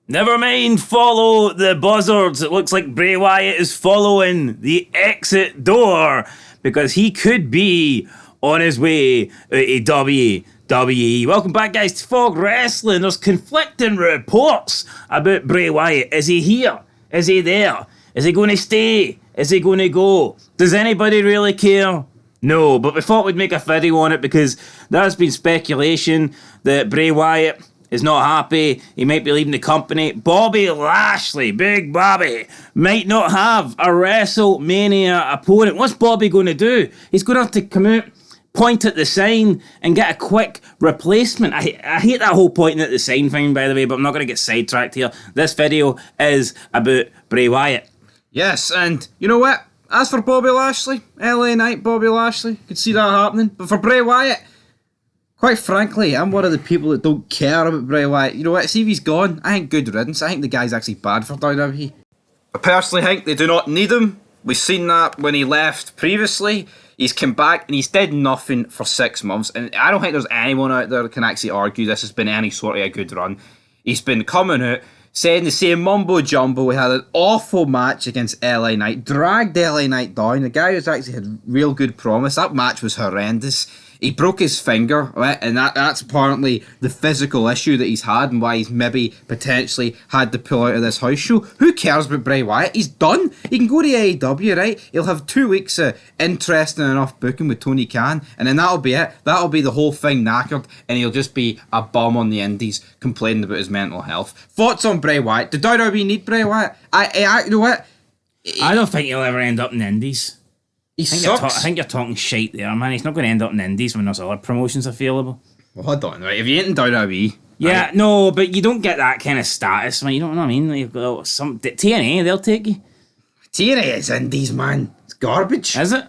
Never mind, follow the buzzards. It looks like Bray Wyatt is following the exit door because he could be on his way to WWE. Welcome back, guys, to Fog Wrestling. There's conflicting reports about Bray Wyatt. Is he here? Is he there? Is he going to stay? Is he going to go? Does anybody really care? No, but we thought we'd make a video on it because there's been speculation that Bray Wyatt is not happy. He might be leaving the company. Bobby Lashley, Big Bobby, might not have a WrestleMania opponent. What's Bobby going to do? He's going to have to come out, point at the sign, and get a quick replacement. I hate that whole pointing at the sign thing, by the way, but I'm not going to get sidetracked here. This video is about Bray Wyatt. Yes, and you know what? As for Bobby Lashley, LA Knight Bobby Lashley, could see that happening. But for Bray Wyatt, quite frankly, I'm one of the people that don't care about Bray Wyatt. You know what? See if he's gone. I think good riddance. I think the guy's actually bad for WWE. I personally think they do not need him. We've seen that when he left previously. He's come back and he's did nothing for 6 months. And I don't think there's anyone out there that can actually argue this has been any sort of a good run. He's been coming out, saying the same mumbo jumbo. We had an awful match against LA Knight, dragged LA Knight down. The guy who's actually had real good promise. That match was horrendous. He broke his finger, right? And that's apparently the physical issue that he's had and why he's maybe potentially had to pull out of this house show. Who cares about Bray Wyatt? He's done. He can go to AEW, right? He'll have 2 weeks of interesting enough booking with Tony Khan, and then that'll be it. That'll be the whole thing knackered, and he'll just be a bum on the indies complaining about his mental health. Thoughts on Bray Wyatt? Did WWE need Bray Wyatt? You know what? I don't think he'll ever end up in the indies. He sucks. I think you're talking shite there, man. He's not going to end up in the indies when there's other promotions available. Well, hold on, right? If you ain't in WWE... Yeah, right? No, but you don't get that kind of status, man. You don't know what I mean? Like, you've got some... TNA, they'll take you. TNA is indies, man. It's garbage. Is it?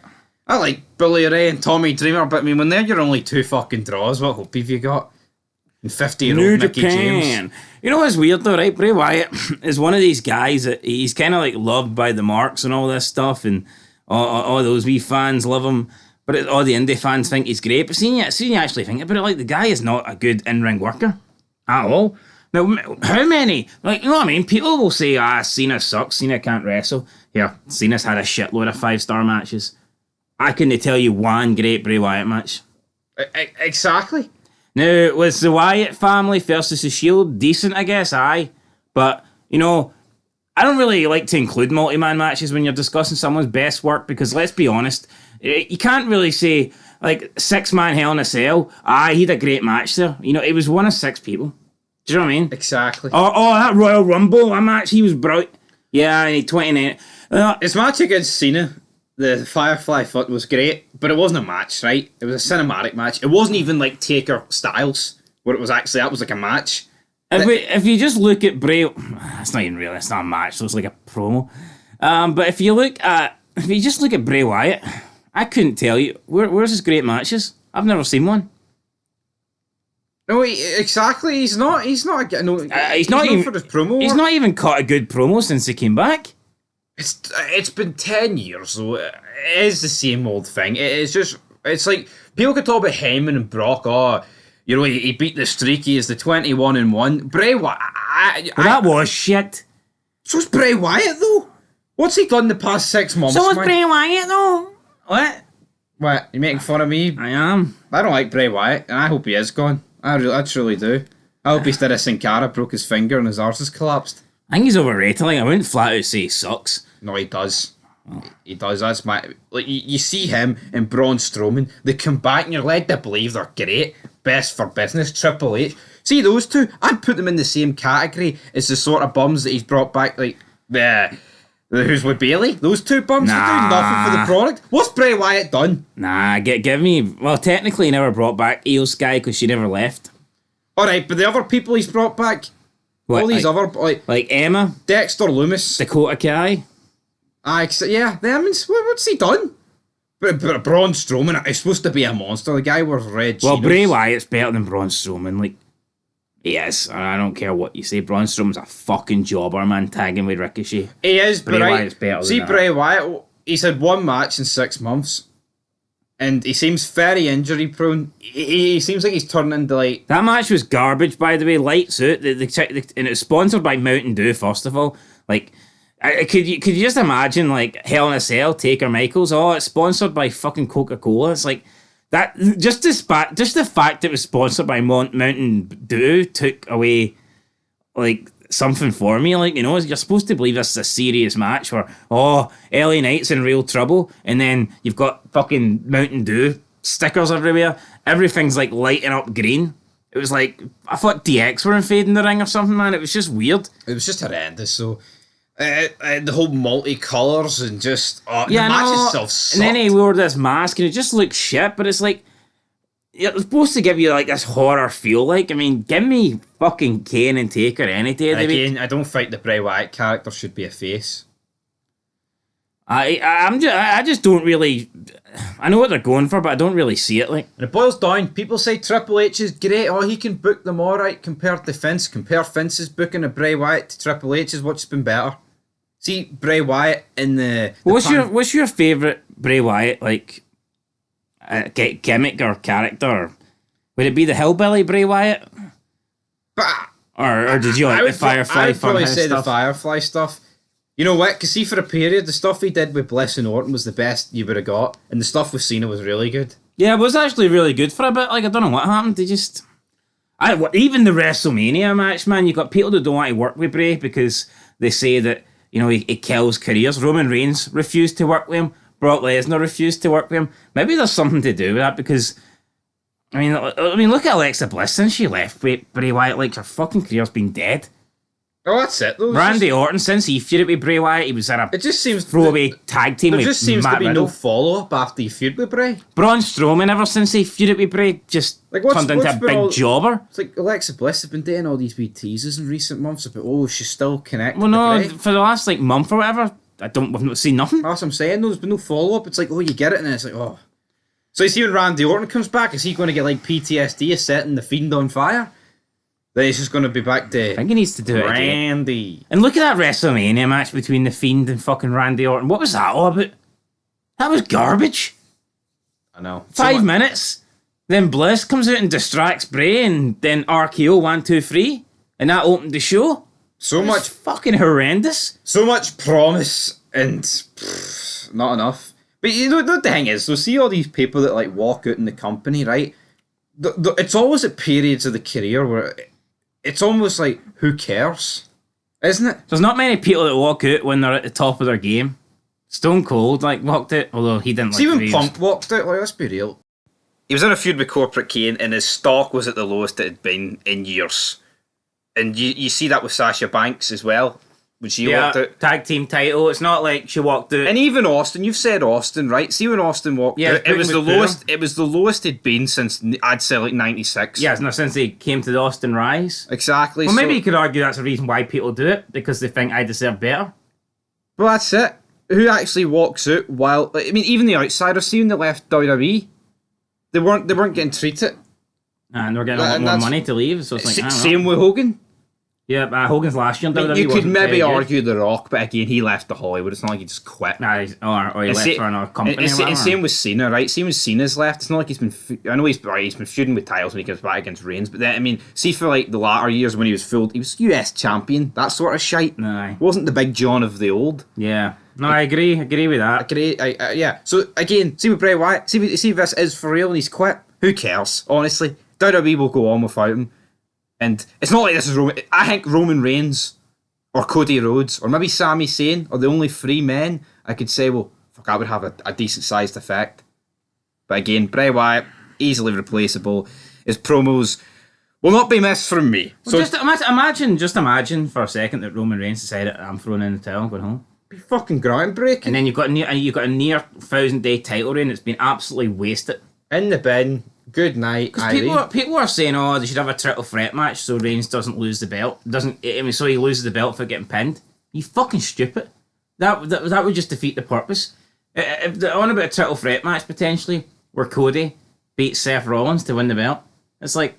I like Billy Ray and Tommy Dreamer, but I mean, when they're your only 2 fucking draws, what hope have you got? And 50-year-old Mickey James. You know what's weird though, right? Bray Wyatt is one of these guys that he's kind of like loved by the marks and all this stuff, and all those wee fans love him, but all the indie fans think he's great. But seeing you actually think about it, like, the guy is not a good in-ring worker at all. Now, how many, like, you know what I mean? People will say, Cena sucks, Cena can't wrestle. Yeah, Cena's had a shitload of 5-star matches. I couldn't tell you one great Bray Wyatt match. Exactly. Now, was the Wyatt family versus the Shield decent, I guess? Aye. But, you know, I don't really like to include multi-man matches when you're discussing someone's best work because, let's be honest, you can't really say, like, 6-man Hell in a Cell, he had a great match there. You know, it was one of 6 people. Do you know what I mean? Exactly. Oh, that Royal Rumble, that match, he was brilliant. Yeah, I need 29. His match against Cena, the Firefly Foot, was great, but it wasn't a match, right? It was a cinematic match. It wasn't even like Taker Styles, where it was actually, that was like a match. If you just look at Bray, it's not even really, it's not a match, so it's like a promo. But if you just look at Bray Wyatt, I couldn't tell you where's his great matches. I've never seen one. No, exactly. He's not even for his promo. He's not even cut a good promo since he came back. It's been 10 years, so it is the same old thing. It's like people could talk about Heyman and Brock. You know, he beat the streak. He is the 21-1. Bray Wyatt. That was shit. So's Bray Wyatt, though. What's he done the past 6 months? So was Bray Wyatt, though. What? You making fun of me? I am. I don't like Bray Wyatt, and I hope he is gone. I truly do. I hope he's did a Sin Cara, broke his finger, and his arse has collapsed. I think he's overrated. Like, I wouldn't flat out say he sucks. No, he does. Oh. He does. That's my... Like, you see him and Braun Strowman, they come back and you're led to believe they're great. Best for business, Triple H. See those two? I'd put them in the same category as the sort of bums that he's brought back, like, who's with Bailey? Those two bums that do nothing for the product. What's Bray Wyatt done? Nah, give me... Well, technically he never brought back Io Sky because she never left. Alright, but the other people he's brought back... What, all these other... Like Emma? Dexter Loomis. Dakota Kai? Yeah, what's he done? But Braun Strowman is supposed to be a monster. The guy wears red chinos. Well, Bray Wyatt's better than Braun Strowman. Like, he is. I don't care what you say. Braun Strowman's a fucking jobber, man, tagging with Ricochet. He is, Bray but Wyatt's better see, than Bray Wyatt, he's had one match in 6 months. And he seems very injury prone. He seems like he's turning into like... That match was garbage, by the way. Lights out. And it's sponsored by Mountain Dew, first of all. Like, could you just imagine, like, Hell in a Cell, Taker Michaels? Oh, it's sponsored by fucking Coca-Cola. It's like, that... Just the fact it was sponsored by Mountain Dew took away, like, something for me. Like, you know, you're supposed to believe this is a serious match where, oh, LA Knight's in real trouble, and then you've got fucking Mountain Dew stickers everywhere. Everything's like lighting up green. It was like, I thought DX were invading the ring or something, man. It was just weird. It was just horrendous. So the whole multicolours and just the Yeah, match itself sucked. and then he wore this mask and it just looked shit, but it's like, it's supposed to give you like this horror feel. Like, I mean, give me fucking Kane and Taker any day of the week. Again, I don't think the Bray Wyatt character should be a face. I just don't really. I know what they're going for, but I don't really see it. Like, And it boils down, people say Triple H is great. Oh, he can book them all right compared to Vince. Compare Vince's booking of Bray Wyatt to Triple H's. What's been better? See, Bray Wyatt in the what's your favourite Bray Wyatt like gimmick or character? Would it be the hillbilly Bray Wyatt, or did you like the Firefly? I would probably say stuff? the Firefly stuff. You know what? Because see, for a period, the stuff he did with Bliss and Orton was the best you would have got, and the stuff with Cena was really good. Yeah, it was actually really good for a bit. Like, I don't know what happened. They just... even the WrestleMania match, man, you got people that don't want to work with Bray because they say that, you know, he kills careers. Roman Reigns refused to work with him. Brock Lesnar refused to work with him. Maybe there's something to do with that because... I mean, look at Alexa Bliss since she left Bray Wyatt. Like, her fucking career's been dead. Oh, that's it. Though. Randy Orton, since he feuded with Bray Wyatt, he was in a It just seems throwaway tag team there with just seems Matt to be Riddle. no follow-up after he feud with Bray. Braun Strowman, ever since he feuded with Bray, just Like, turned into a big jobber. It's like Alexa Bliss have been doing all these wee teasers in recent months about, oh, she's still connected Well, no, to Bray. for the last like month or whatever, we've not seen nothing. That's what I'm saying. No, there's been no follow-up. It's like, oh, you get it, and then it's like, oh. So you see when Randy Orton comes back, is he going to get like PTSD of setting the Fiend on fire? Then he's just going to be back to I think he needs to do it again. Randy. And look at that WrestleMania match between The Fiend and fucking Randy Orton. What was that all about? That was garbage. I know. 5 minutes. Then Bliss comes out and distracts Bray, and then RKO 1, 2, 3, and that opened the show. So It was much, fucking horrendous. so much promise and not enough. But you know the thing is, so see all these people that like walk out in the company, right? It's always at periods of the career where it's almost like, who cares? Isn't it? There's not many people that walk out when they're at the top of their game. Stone Cold like walked out, although he didn't. See like when Punk walked out, like, let's be real. He was in a feud with Corporate Kane and his stock was at the lowest it had been in years. And you see that with Sasha Banks as well, when she walked out. Tag team title. It's not like she walked out. And even Austin, you've said Austin, right? See when Austin walked out, it was the lowest. It was the lowest it'd been since I'd say like '96. Yeah, no, since they came to the Austin Rise. Exactly. Well, maybe you could argue that's the reason why people do it, because they think I deserve better. Well, that's it. Who actually walks out while? I mean, even the outsiders, see when they left WWE, they weren't getting treated. And they're getting a lot more money to leave, so it's like, I don't know. Same with Hogan. Yeah, Hogan's last year in WWE You could wasn't maybe very good. argue The Rock, but again, he left the Hollywood. It's not like he just quit. Nah, or he left for another company. And same with Cena, right? Same with Cena's left. It's not like he's been. I know he's been feuding with titles when he comes back against Reigns, but then I mean, see for like the latter years when he was US champion, that sort of shite. Aye. Wasn't the Big John of the old. Yeah. No, I agree with that. Yeah. So again, see with Bray Wyatt. See if this is for real and he's quit. Who cares? Honestly, WWE will go on without him. And it's not like this is Roman. I think Roman Reigns or Cody Rhodes or maybe Sami Zayn are the only three men I could say, well, fuck, I would have a decent sized effect. But again, Bray Wyatt, easily replaceable. His promos will not be missed from me. Well, so just imagine for a second that Roman Reigns decided, I'm throwing in the towel, I'm going home. Be fucking groundbreaking. And then you've got a near 1,000-day title reign that's been absolutely wasted. In the bin. Good night. Because people are saying, oh, they should have a triple threat match so Reigns doesn't lose the belt. So he loses the belt for getting pinned. You fucking stupid. That would just defeat the purpose. If they're on about a triple threat match potentially, where Cody beats Seth Rollins to win the belt, it's like,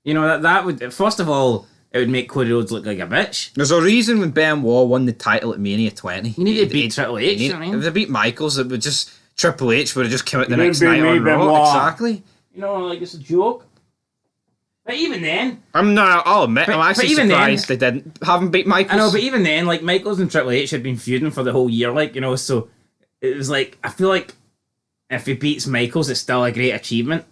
you know, that would, first of all, it would make Cody Rhodes look like a bitch. There's a reason when Benoit won the title at Mania 20. You need to beat Triple H. If they beat Michaels, it would just Triple H would have just come out the You're next being night on made Raw. Raw. Exactly. You know, like it's a joke. But even then, I'll admit, But- I'm actually but even surprised they haven't beat Michaels. I know, but even then, like Michaels and Triple H had been feuding for the whole year, like, you know, so it was like, I feel like if he beats Michaels, it's still a great achievement.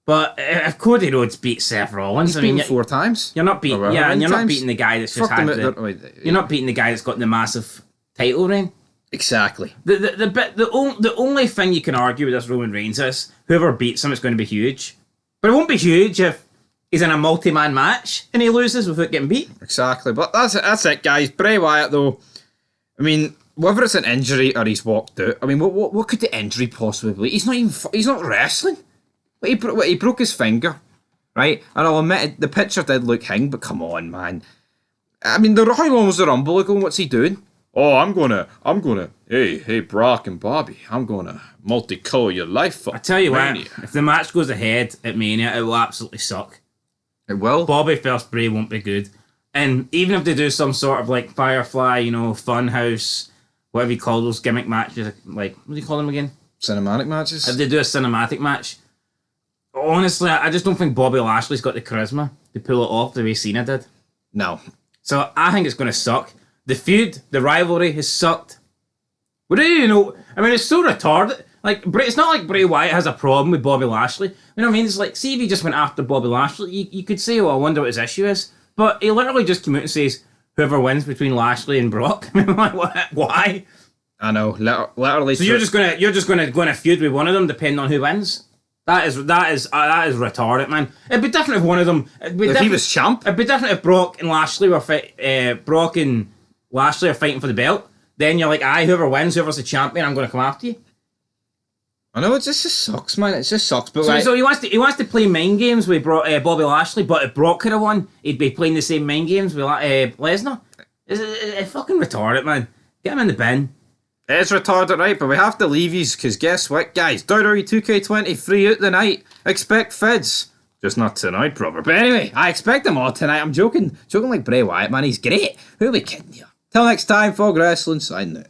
But if Cody Rhodes beats Seth Rollins, He's beaten 4 times. you're not beating, Or yeah, and you're not times. beating the guy that's just Fuck had them out the, there. you're not beating the guy that's got the massive title reign. Exactly. The only thing you can argue with this Roman Reigns is whoever beats him is going to be huge, but it won't be huge if he's in a multi-man match and he loses without getting beat. Exactly. But that's it, guys. Bray Wyatt, though, I mean, whether it's an injury or he's walked out, I mean, what could the injury possibly be? He's not wrestling. He broke his finger, right? And I'll admit the picture did look hing, but come on, man. I mean, how long was the Rumble ago? What's he doing? Oh, I'm gonna. Hey, Brock and Bobby, I'm gonna multicolor your life for I tell you Mania. what, if the match goes ahead at Mania, it will absolutely suck. It will. Bobby versus Bray won't be good. And even if they do some sort of like Firefly, you know, Funhouse, whatever you call those gimmick matches, like, what do you call them again? Cinematic matches. If they do a cinematic match, honestly, I just don't think Bobby Lashley's got the charisma to pull it off the way Cena did. No. So I think it's going to suck. The feud, the rivalry has sucked. We don't even know. I mean, it's so retarded. Like, it's not like Bray Wyatt has a problem with Bobby Lashley. You know what I mean? It's like, see if he just went after Bobby Lashley, you could say, well, I wonder what his issue is. But he literally just came out and says, whoever wins between Lashley and Brock. I'm like, why? I know. Literally. So you're just gonna feud with one of them depending on who wins. That is retarded, man. It'd be different if one of them. If he was champ. It'd be different if Brock and Lashley were Brock and Lashley are fighting for the belt. Then you're like, whoever wins, whoever's the champion, I'm going to come after you. I know, it just sucks, man. It just sucks. But So he wants to play mind games with Bobby Lashley, but if Brock could have won, he'd be playing the same mind games with Lesnar. It's fucking retarded, man. Get him in the bin. It is retarded, right? But we have to leave yous, because guess what, guys? WWE 2K23 out tonight. Expect fids. Just not tonight, proper. But anyway, I expect them all tonight. I'm joking like Bray Wyatt, man. He's great. Who are we kidding here? Till next time, Fog Wrestling, signing out.